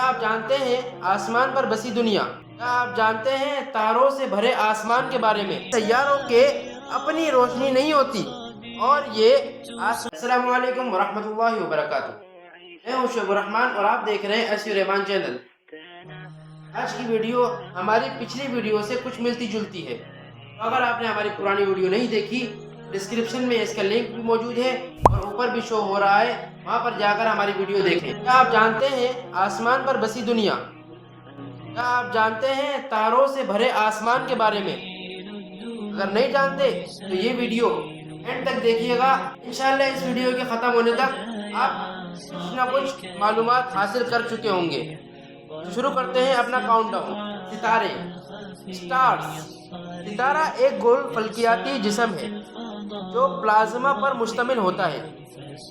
کیا آپ جانتے ہیں آسمان پر بسی دنیا؟ کیا آپ جانتے ہیں تاروں سے بھرے آسمان کے بارے میں؟ سیاروں کے اپنی روشنی نہیں ہوتی اور یہ السلام علیکم ورحمۃ اللہ وبرکاتہ۔ میں ہوں شعیب الرحمان اور آپ دیکھ رہے ہیں ایس یو رحمان چینل۔ آج کی ویڈیو ہماری پچھلی ویڈیو سے کچھ ملتی جلتی ہے۔ اگر آپ نے ہماری پرانی ویڈیو نہیں دیکھی، ڈسکرپشن میں اس کا لنک بھی موجود ہے اور اوپر بھی شو ہو رہا ہے، وہاں پر جا کر ہماری ویڈیو دیکھیں۔ کیا آپ جانتے ہیں آسمان پر بسی دنیا؟ کیا آپ جانتے ہیں تاروں سے بھرے آسمان کے بارے میں؟ اگر نہیں جانتے تو یہ ویڈیو اینڈ تک دیکھیے گا۔ انشاءاللہ اس ویڈیو کے ختم ہونے تک آپ کچھ نہ کچھ معلومات حاصل کر چکے ہوں گے۔ شروع کرتے ہیں اپنا کاؤنٹ ڈاؤن۔ ستارے، سٹارز۔ ستارہ ایک گول فلکیاتی جسم ہے جو پلازما پر مشتمل ہوتا ہے۔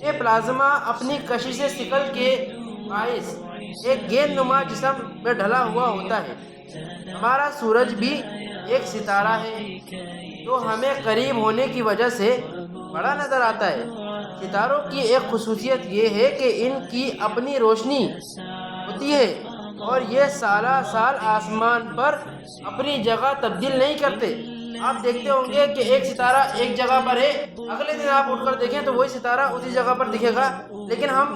یہ پلازما اپنی کشش ثقل کے باعث ایک گیند نما جسم میں ڈھلا ہوا ہوتا ہے۔ ہمارا سورج بھی ایک ستارہ ہے جو ہمیں قریب ہونے کی وجہ سے بڑا نظر آتا ہے۔ ستاروں کی ایک خصوصیت یہ ہے کہ ان کی اپنی روشنی ہوتی ہے اور یہ سالہ سال آسمان پر اپنی جگہ تبدیل نہیں کرتے۔ آپ دیکھتے ہوں گے کہ ایک ستارہ ایک جگہ پر ہے، اگلے دن آپ اٹھ کر دیکھیں تو وہی ستارہ اسی جگہ پر دکھے گا، لیکن ہم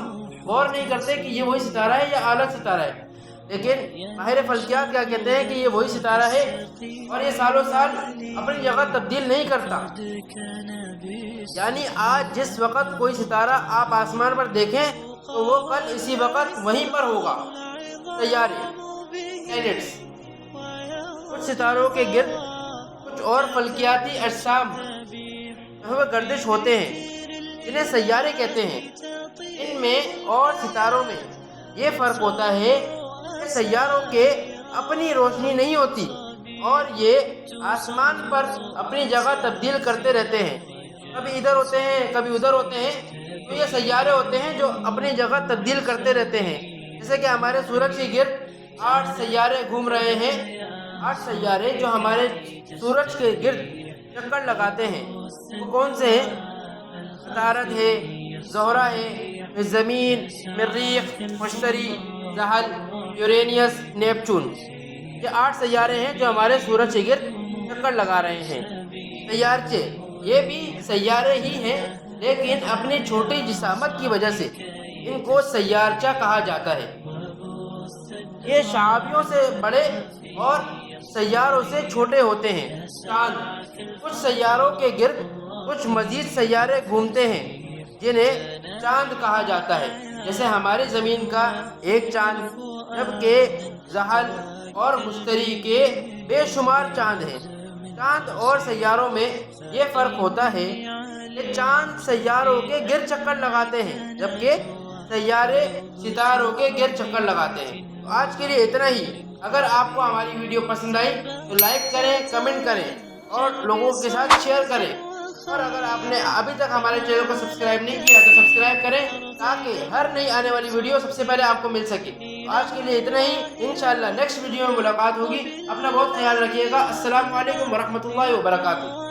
غور نہیں کرتے کہ یہ وہی ستارہ ہے یا الگ ستارہ ہے۔ لیکن ماہر فلکیات کیا کہتے ہیں کہ یہ وہی ستارہ ہے اور یہ سالوں سال اپنی جگہ تبدیل نہیں کرتا۔ یعنی آج جس وقت کوئی ستارہ آپ آسمان پر دیکھیں تو وہ کل اسی وقت وہیں پر ہوگا۔ سیارے، پلینٹس، کچھ ستاروں کے گرد کچھ اور فلکیاتی اجسام گردش ہوتے ہیں جنہیں سیارے کہتے ہیں۔ ان میں اور ستاروں میں یہ فرق ہوتا ہے کہ سیاروں کے اپنی روشنی نہیں ہوتی اور یہ آسمان پر اپنی جگہ تبدیل کرتے رہتے ہیں، کبھی ادھر ہوتے ہیں کبھی ادھر ہوتے ہیں۔ تو یہ سیارے ہوتے ہیں جو اپنی جگہ تبدیل کرتے رہتے ہیں، جیسے کہ ہمارے سورج کے گرد 8 سیارے گھوم رہے ہیں۔ 8 سیارے جو ہمارے سورج کے گرد چکر لگاتے ہیں وہ کون سے ہیں؟ عطارد ہے، زہرہ ہے، زمین، مریخ، مشتری، زحل، یورینیس، نیپچون۔ یہ 8 سیارے ہیں جو ہمارے سورج کے گرد چکر لگا رہے ہیں۔ سیارچے، یہ بھی سیارے ہی ہیں لیکن اپنی چھوٹی جسامت کی وجہ سے ان کو سیارچہ کہا جاتا ہے۔ یہ شہابیوں سے بڑے اور سیاروں سے چھوٹے ہوتے ہیں۔ چاند، کچھ سیاروں کے گرد کچھ مزید سیارے گھومتے ہیں جنہیں چاند کہا جاتا ہے، جیسے ہماری زمین کا ایک چاند، جبکہ زحل اور مشتری کے بے شمار چاند ہیں۔ چاند اور سیاروں میں یہ فرق ہوتا ہے کہ چاند سیاروں کے گرد چکر لگاتے ہیں جبکہ سیارے ستاروں کے گرد چکر لگاتے ہیں۔ تو آج کے لیے اتنا ہی۔ اگر آپ کو ہماری ویڈیو پسند آئی تو لائک کریں، کمنٹ کریں اور لوگوں کے ساتھ شیئر کریں، اور اگر آپ نے ابھی تک ہمارے چینل کو سبسکرائب نہیں کیا تو سبسکرائب کریں تاکہ ہر نئی آنے والی ویڈیو سب سے پہلے آپ کو مل سکے۔ آج کے لیے اتنا ہی، انشاءاللہ نیکسٹ ویڈیو میں ملاقات ہوگی۔ اپنا بہت خیال رکھیے گا۔ السلام علیکم ورحمۃ اللہ وبرکاتہ۔